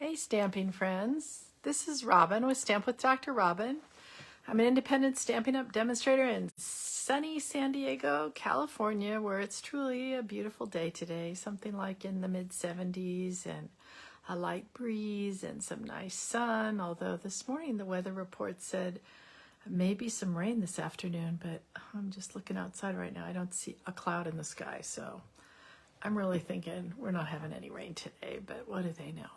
Hey, stamping friends. This is Robin with Stamp with Dr. Robin. I'm an independent Stampin' Up! Demonstrator in sunny San Diego, California, where it's truly a beautiful day today, something like in the mid-70s and a light breeze and some nice sun, although this morning the weather report said maybe some rain this afternoon, but I'm just looking outside right now. I don't see a cloud in the sky, so I'm really thinking we're not having any rain today, but what do they know?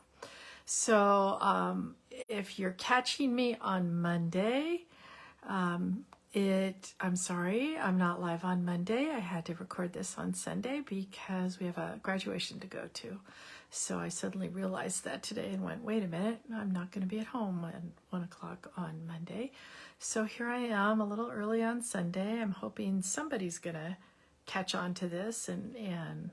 So if you're catching me on Monday, I'm sorry, I'm not live on Monday. I had to record this on Sunday because we have a graduation to go to. So I suddenly realized that today and went, wait a minute, I'm not going to be at home at 1 o'clock on Monday. So here I am a little early on Sunday. I'm hoping somebody's going to catch on to this and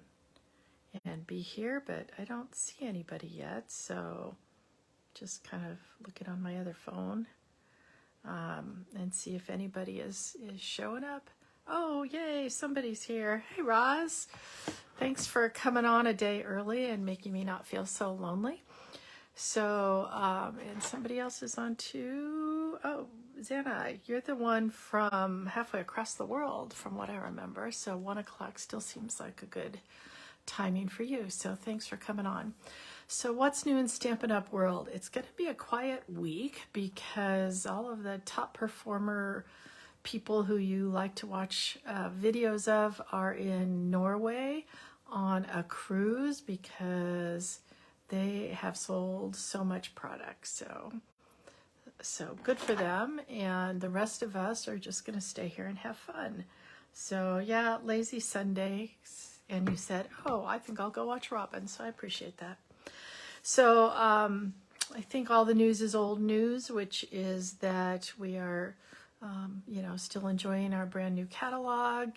be here, but I don't see anybody yet, so just kind of looking on my other phone and see if anybody is showing up. Oh, yay, somebody's here. Hey, Roz. Thanks for coming on a day early and making me not feel so lonely. So, and somebody else is on too. Oh, Zana, you're the one from halfway across the world, from what I remember, so 1 o'clock still seems like a good timing for you, so thanks for coming on. So what's new in Stampin' Up! World? It's going to be a quiet week because all of the top performer people who you like to watch videos of are in Norway on a cruise because they have sold so much product. So good for them, and the rest of us are just going to stay here and have fun. So yeah, lazy Sundays. And you said, oh, I think I'll go watch Robin, so I appreciate that. So I think all the news is old news, which is that we are, still enjoying our brand new catalog.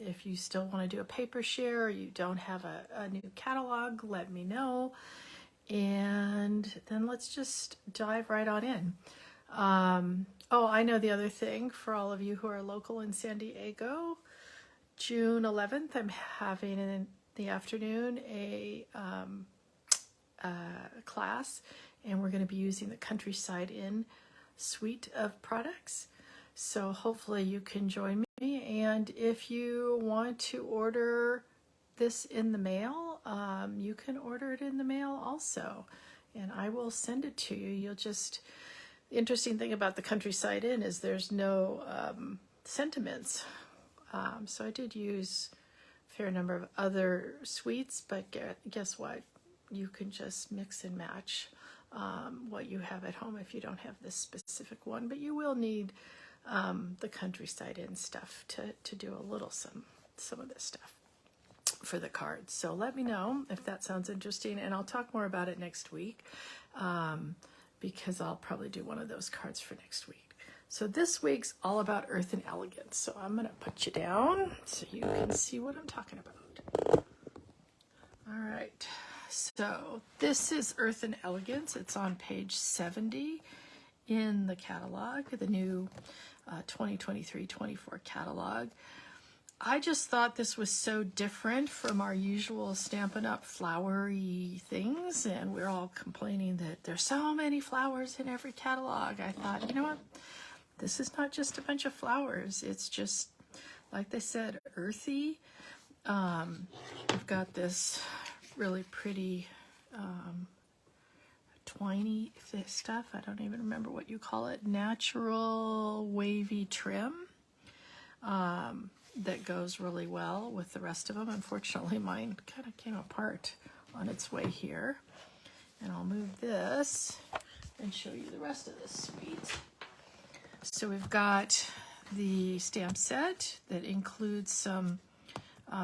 If you still want to do a paper share or you don't have a new catalog, let me know. And then let's just dive right on in. Oh, I know the other thing for all of you who are local in San Diego. June 11th, I'm having in the afternoon a class, and we're going to be using the Countryside Inn suite of products. So hopefully you can join me. And if you want to order this in the mail, you can order it in the mail also, and I will send it to you. The interesting thing about the Countryside Inn is there's no sentiments. So I did use a fair number of other suites, but guess what? You can just mix and match what you have at home if you don't have this specific one, but you will need the Countryside Inn stuff to do a little some of this stuff for the cards. So let me know if that sounds interesting, and I'll talk more about it next week because I'll probably do one of those cards for next week. So this week's all about Earthen Elegance. So I'm going to put you down so you can see what I'm talking about. All right. So this is Earthen Elegance. It's on page 70 in the catalog, the new 2023-24 catalog. I just thought this was so different from our usual Stampin' Up! Flowery things, and we're all complaining that there's so many flowers in every catalog. I thought, you know what? This is not just a bunch of flowers. It's just, like they said, earthy. We've got this really pretty twiny stuff. I don't even remember what you call it. Natural wavy trim that goes really well with the rest of them. Unfortunately, mine kind of came apart on its way here. And I'll move this and show you the rest of this suite. So we've got the stamp set that includes some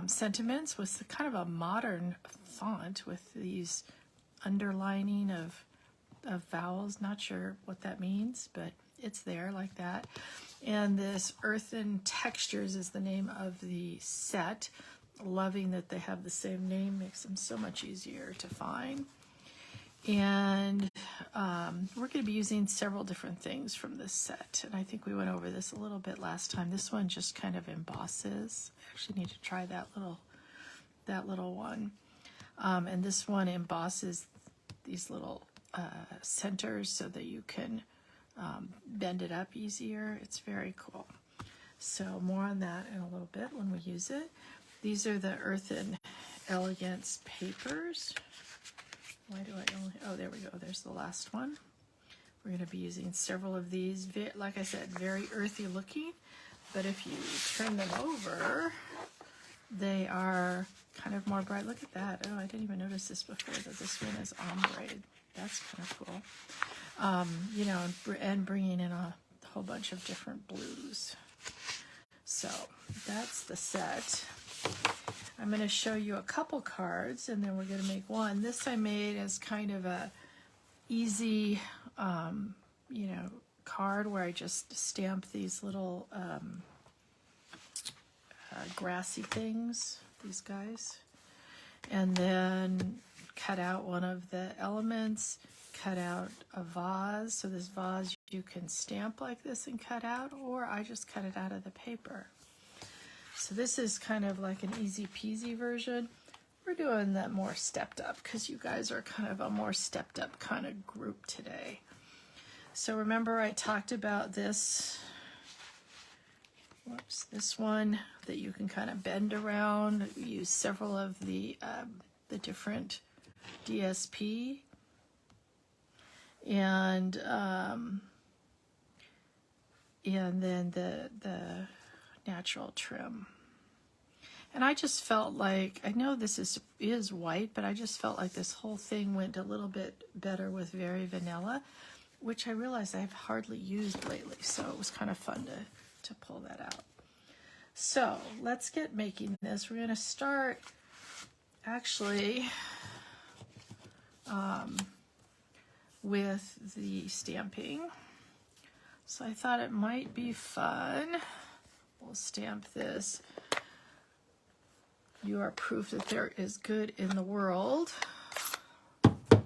sentiments with kind of a modern font with these underlining of vowels. Not sure what that means, but it's there like that. And this Earthen Textures is the name of the set. Loving that they have the same name, makes them so much easier to find. And we're going to be using several different things from this set, and I think we went over this a little bit last time. This one just kind of embosses. I actually need to try that little one. And this one embosses these little centers so that you can bend it up easier. It's very cool. So more on that in a little bit when we use it. These are the Earthen Elegance papers. Why do I only, oh, there we go. There's the last one. We're going to be using several of these. Like I said, very earthy looking, but if you turn them over, they are kind of more bright. Look at that. Oh, I didn't even notice this before, that this one is ombre. That's kind of cool. You know, and bringing in a whole bunch of different blues. So that's the set. I'm going to show you a couple cards, and then we're going to make one. This I made as kind of a easy, you know, card where I just stamp these little grassy things, these guys, and then cut out one of the elements, cut out a vase. So this vase you can stamp like this and cut out, or I just cut it out of the paper. So this is kind of like an easy peasy version. We're doing that more stepped up because you guys are kind of a more stepped up kind of group today. So remember I talked about this, whoops, this one that you can kind of bend around. Use several of the different DSP and then the natural trim. And I just felt like, I know this is white, but I just felt like this whole thing went a little bit better with very vanilla, which I realized I've hardly used lately, so it was kind of fun to pull that out. So let's get making this. We're going to start actually with the stamping. So I thought it might be fun. We'll stamp this. You are proof that there is good in the world. For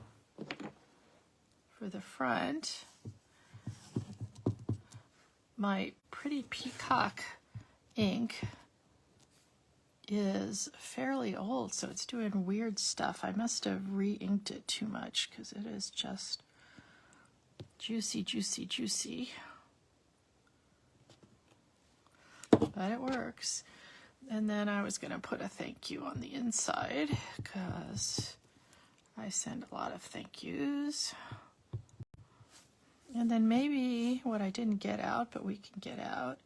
the front, my pretty peacock ink is fairly old, so it's doing weird stuff. I must have re-inked it too much because it is just juicy, juicy, juicy. But it works. And then I was going to put a thank you on the inside because I send a lot of thank yous. And then maybe what I didn't get out, but we can get out,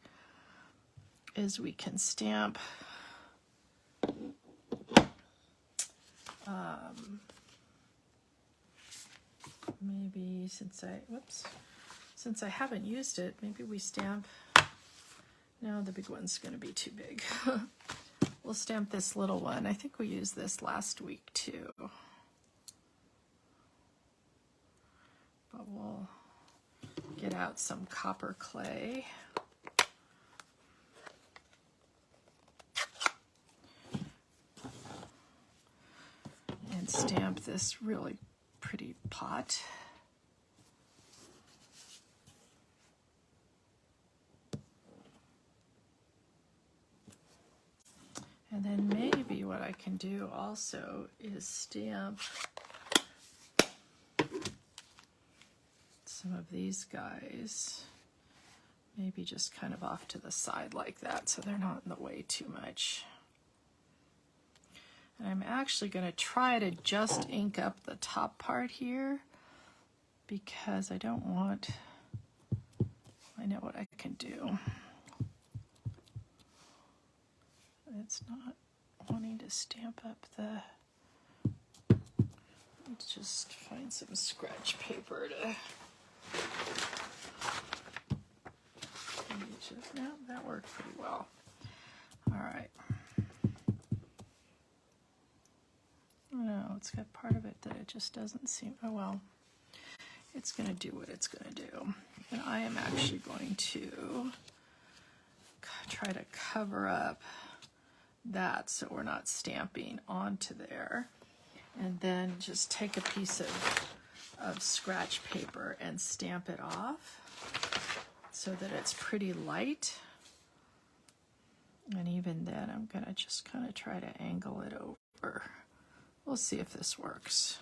is we can stamp maybe since I haven't used it, maybe we stamp. No, the big one's going to be too big. We'll stamp this little one. I think we used this last week too. But we'll get out some copper clay. And stamp this really pretty pot. And then maybe what I can do also is stamp some of these guys, maybe just kind of off to the side like that so they're not in the way too much. And I'm actually going to try to just ink up the top part here because I don't want, I know what I can do. It's not wanting to stamp up the, let's just find some scratch paper to, no, that worked pretty well. All right. No, it's got part of it that it just doesn't seem, oh well, it's going to do what it's going to do. And I am actually going to try to cover up that so we're not stamping onto there, and then just take a piece of scratch paper and stamp it off so that it's pretty light. And even then I'm gonna just kind of try to angle it over. We'll see if this works.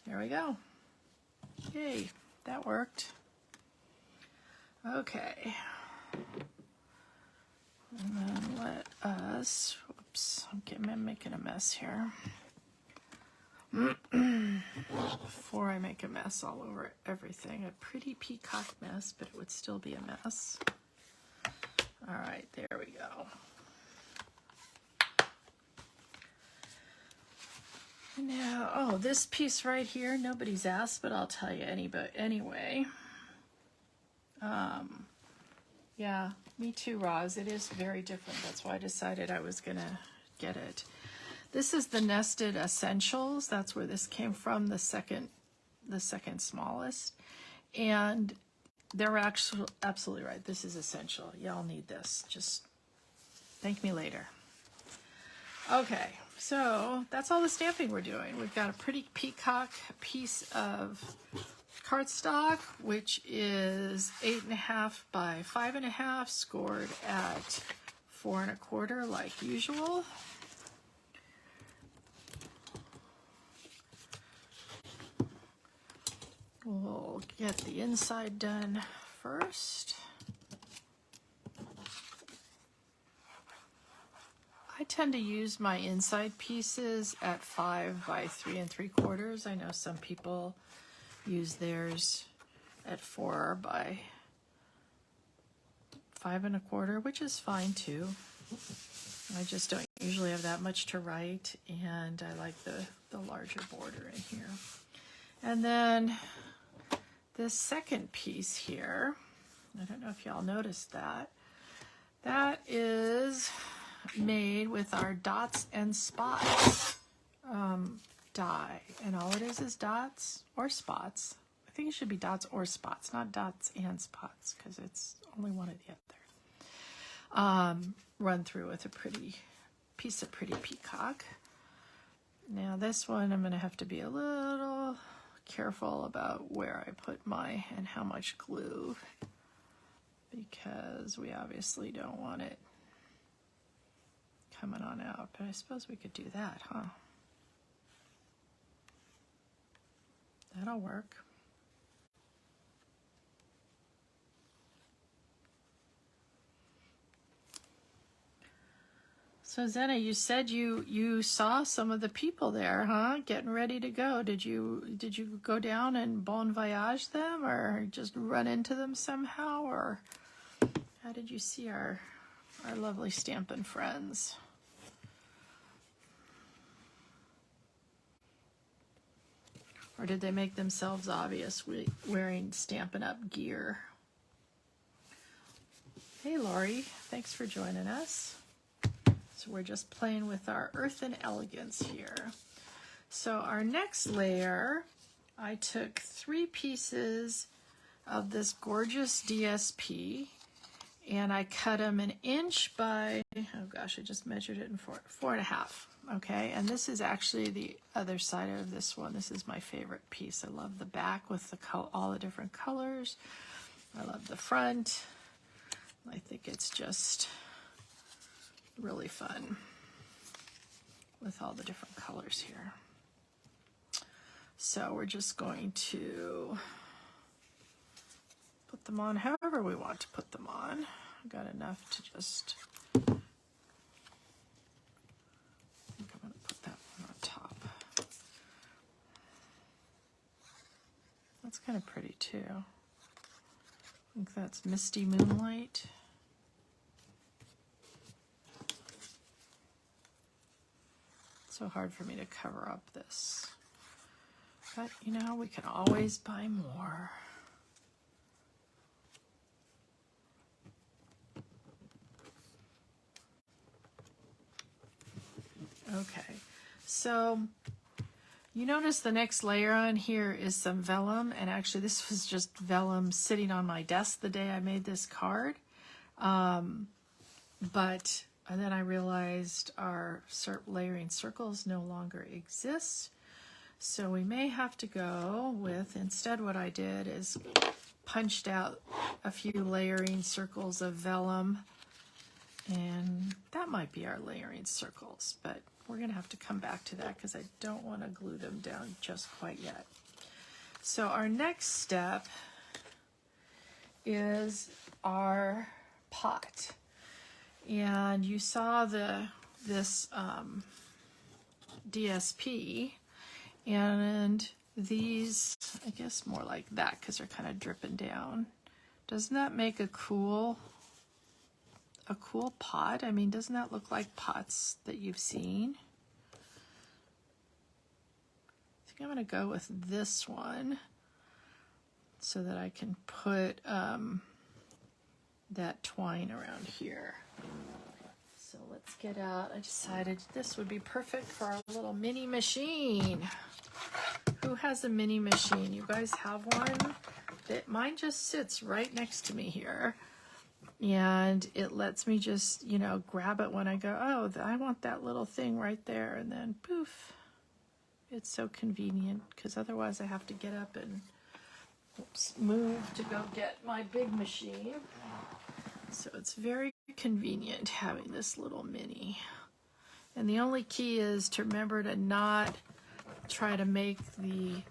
There we go. Yay, that worked. Okay. And then let us, whoops, I'm making a mess here. Before I make a mess all over everything, a pretty peacock mess, but it would still be a mess. All right, there we go. Now, oh, this piece right here, nobody's asked, but I'll tell you anyway. Yeah, me too, Roz. It is very different. That's why I decided I was gonna get it. This is the Nested Essentials. That's where this came from, the second smallest. And they're actually absolutely right. This is essential. Y'all need this. Just thank me later. Okay, so that's all the stamping we're doing. We've got a pretty peacock piece of cardstock, which is 8.5 by 5.5, scored at 4 1/4 like usual. We'll get the inside done first. I tend to use my inside pieces at 5 by 3 3/4. I know some people use theirs at 4 by 5 1/4, which is fine too. I just don't usually have that much to write, and I like the larger border in here. And then this second piece here, I don't know if y'all noticed that. That is made with our dots and spots die. And all it is dots or spots. I think it should be dots or spots, not dots and spots, because it's only one or the other. Run through with a pretty piece of pretty peacock. Now this one I'm going to have to be a little careful about where I put my and how much glue, because we obviously don't want it coming on out, but I suppose we could do that, huh? That'll work. So Zena, you said you saw some of the people there, huh? Getting ready to go. Did you go down and bon voyage them, or just run into them somehow, or how did you see our lovely Stampin' friends? Or did they make themselves obvious wearing Stampin' Up gear? Hey Lori, thanks for joining us. So we're just playing with our Earthen Elegance here. So our next layer, I took 3 pieces of this gorgeous DSP, and I cut them 1 inch by, oh gosh, I just measured it in 4.5. Okay, and this is actually the other side of this one. This is my favorite piece. I love the back with all the different colors. I love the front. I think it's just really fun with all the different colors here. So we're just going to put them on however we want to put them on. I've got enough to just, I think I'm going to put that one on top. That's kind of pretty too. I think that's Misty Moonlight. So hard for me to cover up this, but you know, we can always buy more. Okay, so you notice the next layer on here is some vellum, and actually this was just vellum sitting on my desk the day I made this card, and then I realized our layering circles no longer exist. So we may have to go with, instead what I did is punched out a few layering circles of vellum, and that might be our layering circles, but we're going to have to come back to that because I don't want to glue them down just quite yet. So our next step is our pot. And you saw this DSP, and these, I guess more like that because they're kind of dripping down. Doesn't that make a cool pot? I mean, doesn't that look like pots that you've seen? I think I'm going to go with this one so that I can put that twine around here. So let's get out. I decided this would be perfect for our little mini machine. Who has a mini machine? You guys have one? Mine just sits right next to me here. And it lets me just, you know, grab it when I go, oh, I want that little thing right there. And then poof. It's so convenient because otherwise I have to get up and move to go get my big machine. So it's very convenient having this little mini. And the only key is to remember to not try to make the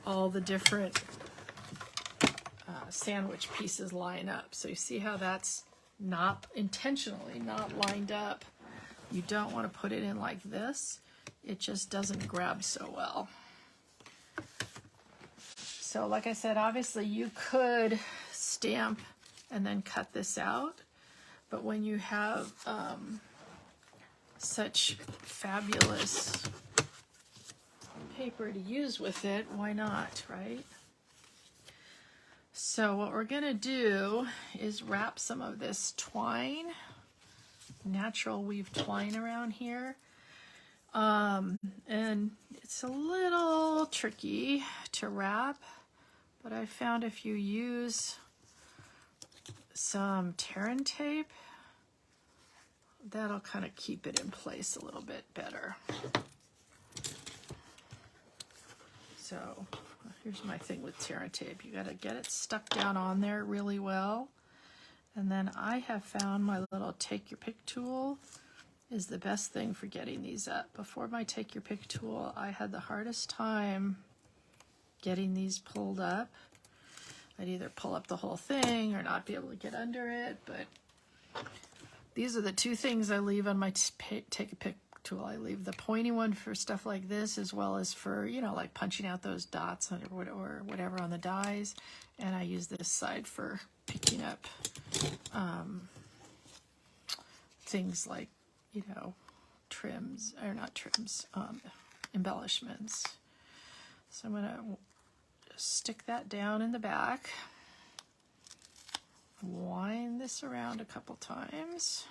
all the different sandwich pieces line up. So you see how that's not intentionally not lined up. You don't want to put it in like this. It just doesn't grab so well. So like I said, obviously you could stamp and then cut this out. But when you have such fabulous paper to use with it, why not, right? So what we're going to do is wrap some of this twine, natural weave twine around here. And it's a little tricky to wrap, but I found if you use some Terran tape, that'll kind of keep it in place a little bit better. So here's my thing with Terran tape. You got to get it stuck down on there really well. And then I have found my little take your pick tool is the best thing for getting these up. Before my take your pick tool, I had the hardest time getting these pulled up. I'd either pull up the whole thing or not be able to get under it, but these are the two things I leave on my take a pick tool. I leave the pointy one for stuff like this, as well as for, you know, like punching out those dots or whatever on the dies, and I use this side for picking up things like, you know, trims, or not trims, embellishments. So I'm going to stick that down in the back, wind this around a couple times.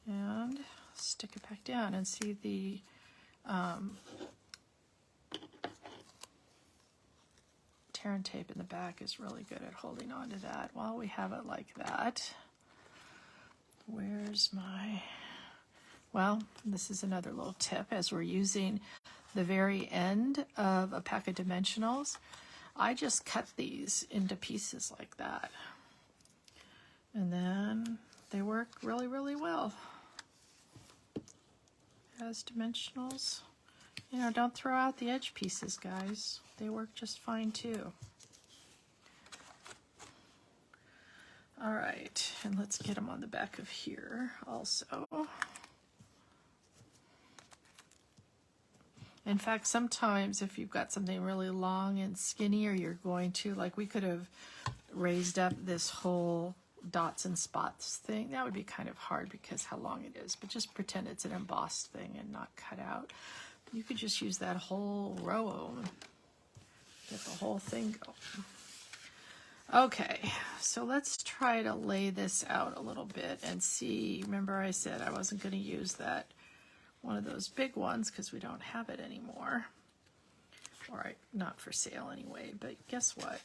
And stick it back down and see the Terran tape in the back is really good at holding on to that. While we have it like that, where's my, well, this is another little tip as we're using the very end of a pack of dimensionals. I just cut these into pieces like that. And then they work really, really well as dimensionals. You know, don't throw out the edge pieces, guys. They work just fine too. All right, and let's get them on the back of here also. In fact, sometimes if you've got something really long and skinny, or you're going to, like we could have raised up this whole dots and spots thing. That would be kind of hard because how long it is, but just pretend it's an embossed thing and not cut out. You could just use that whole row of them. Get the whole thing going. Okay, so let's try to lay this out a little bit and see. Remember I said I wasn't going to use that one of those big ones because we don't have it anymore. All right, not for sale anyway, but guess what?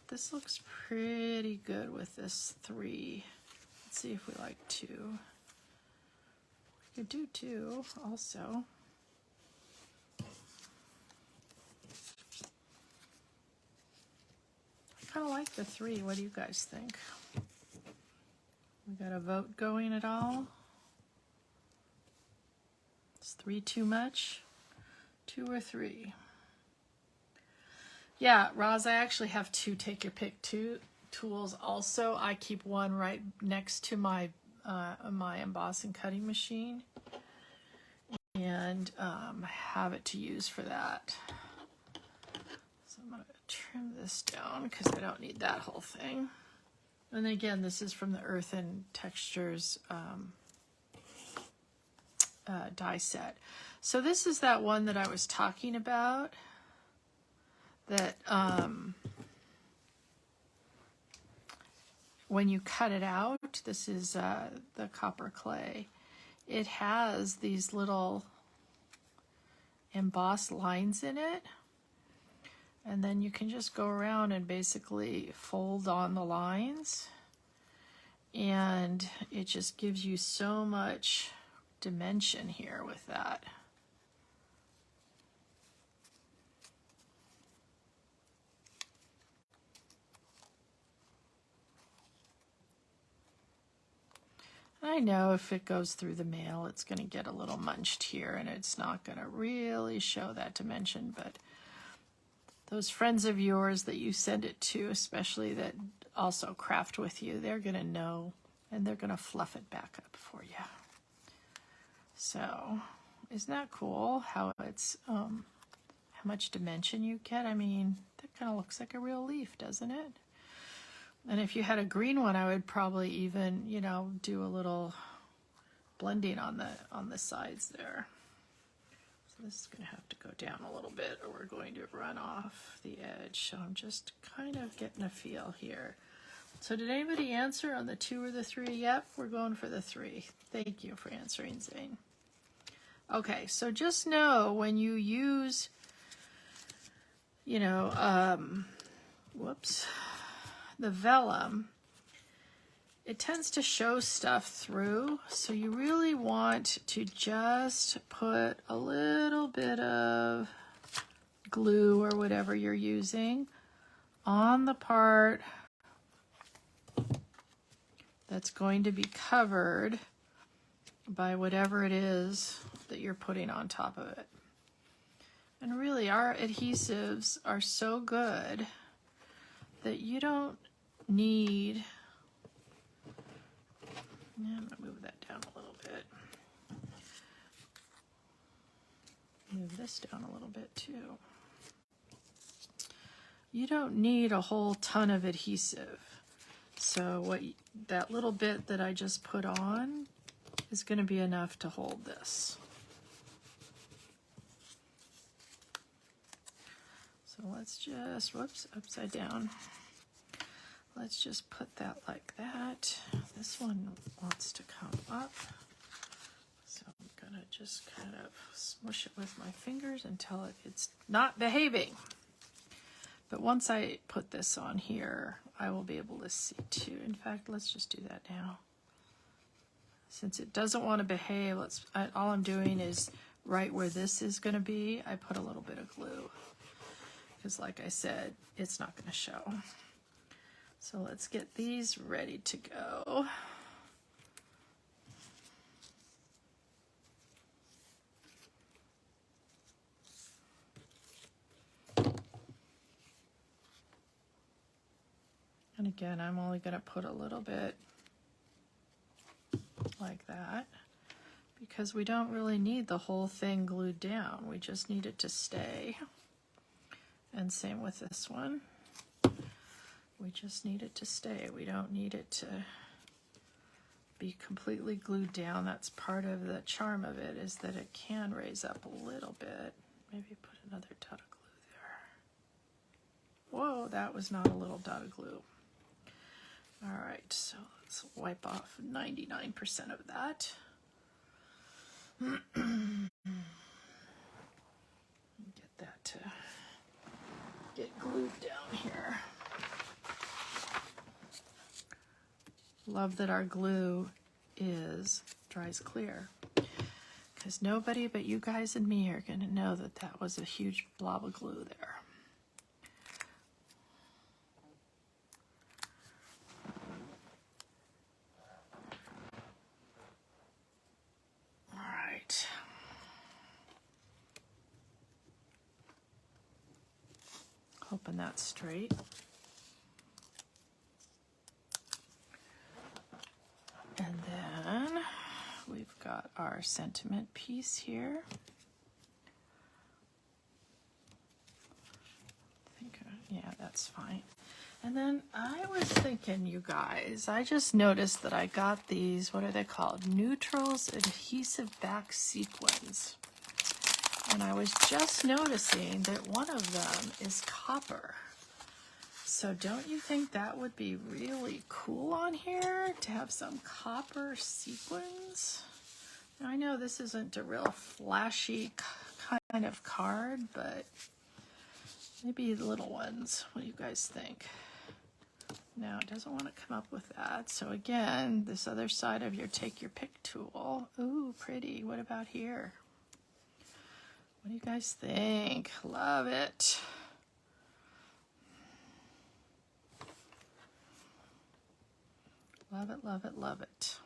This looks pretty good with this 3. Let's see if we like 2. We could do 2 also. kind of like the 3. What do you guys think? We got a vote going at all? Is 3 too much? 2 or 3? Yeah, Roz, I actually have 2 take your pick tools. Also, I keep one right next to my my embossing cutting machine, and have it to use for that. So I'm going to trim this down because I don't need that whole thing. And again, this is from the Earthen Textures die set. So this is that one that I was talking about, that when you cut it out, this is the copper clay. It has these little embossed lines in it, and then you can just go around and basically fold on the lines, and it just gives you so much dimension here with that. I know if it goes through the mail, it's going to get a little munched here, and it's not going to really show that dimension, but those friends of yours that you send it to, especially that also craft with you, they're going to know, and they're going to fluff it back up for you. So, isn't that cool how it's, how much dimension you get? I mean, that kind of looks like a real leaf, doesn't it? And if you had a green one, I would probably even, you know, do a little blending on the sides there. So this is going to have to go down a little bit, or we're going to run off the edge. So I'm just kind of getting a feel here. So did anybody answer on the 2 or the 3? Yep, we're going for the 3. Thank you for answering, Zane. Okay, so just know when you use, you know, whoops, the vellum, it tends to show stuff through, so you really want to just put a little bit of glue or whatever you're using on the part that's going to be covered by whatever it is that you're putting on top of it. And really, our adhesives are so good that you don't need, I'm going to move that down a little bit. Move this down a little bit too. You don't need a whole ton of adhesive. So that little bit that I just put on is going to be enough to hold this. So let's just, whoops, upside down. Let's just put that like that. This one wants to come up. So I'm going to just kind of smush it with my fingers until it's not behaving. But once I put this on here, I will be able to see too. In fact, let's just do that now. Since it doesn't want to behave, all I'm doing is right where this is going to be, I put a little bit of glue. Because like I said, it's not going to show. So let's get these ready to go. And again, I'm only going to put a little bit like that, because we don't really need the whole thing glued down. We just need it to stay. And same with this one. We just need it to stay. We don't need it to be completely glued down. That's part of the charm of it, is that it can raise up a little bit. Maybe put another dot of glue there. Whoa, that was not a little dot of glue. All right, so let's wipe off 99% of that. Get that to get glued down here. Love that our glue dries clear, because nobody but you guys and me are going to know that was a huge blob of glue there. Hoping that's straight. And then we've got our sentiment piece here. Yeah, that's fine. And then I was thinking, you guys, I just noticed that I got these, what are they called? Neutrals Adhesive Back Sequins. And I was just noticing that one of them is copper. So don't you think that would be really cool on here to have some copper sequins? Now, I know this isn't a real flashy kind of card, but maybe the little ones. What do you guys think? No, it doesn't want to come up with that. So again, this other side of your take your pick tool. Ooh, pretty. What about here? What do you guys think? Love it. Love it, love it, love it.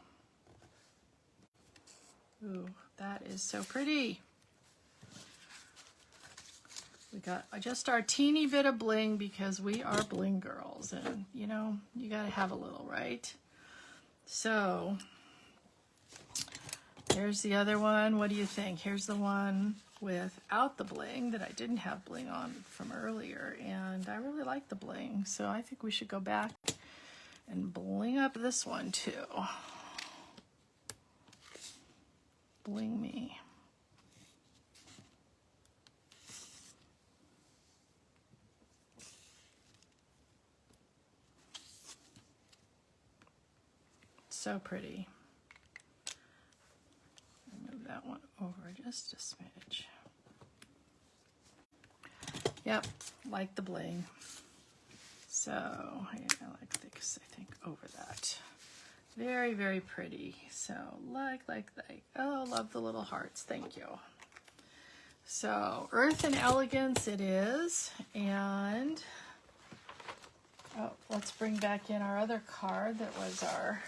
Ooh, that is so pretty. We got just our teeny bit of bling because we are bling girls, and you know, you gotta have a little, right? So here's the other one. What do you think? Here's the one without the bling that I didn't have bling on from earlier, and I really like the bling, so I think we should go back and bling up this one too. Bling me. So pretty. Move that one over just a smidge. Yep, like the bling. So yeah, I like this, I think, over that. Very, very pretty. So like. Oh, love the little hearts. Thank you. So Earthen Elegance it is. And oh, let's bring back in our other card that was our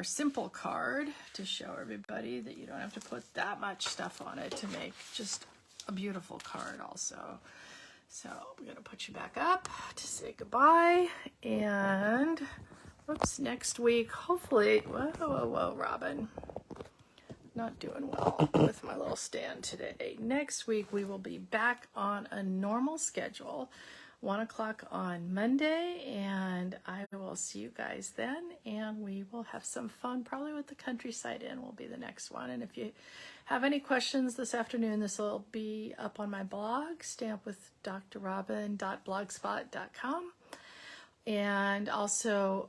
simple card to show everybody that you don't have to put that much stuff on it to make just a beautiful card also. So we're going to put you back up to say goodbye. And whoops, next week, hopefully, whoa, Robin. Not doing well with my little stand today. Next week, we will be back on a normal schedule, 1 o'clock on Monday, and I will see you guys then, and we will have some fun, probably with the Countryside Inn will be the next one. And if you have any questions this afternoon, this will be up on my blog, stampwithdrrobin.blogspot.com. And also,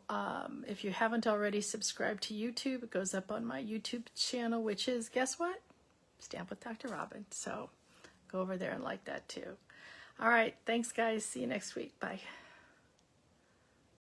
if you haven't already subscribed to YouTube, it goes up on my YouTube channel, which is, guess what? Stamp with Dr. Robin. So go over there and like that too. All right. Thanks, guys. See you next week. Bye.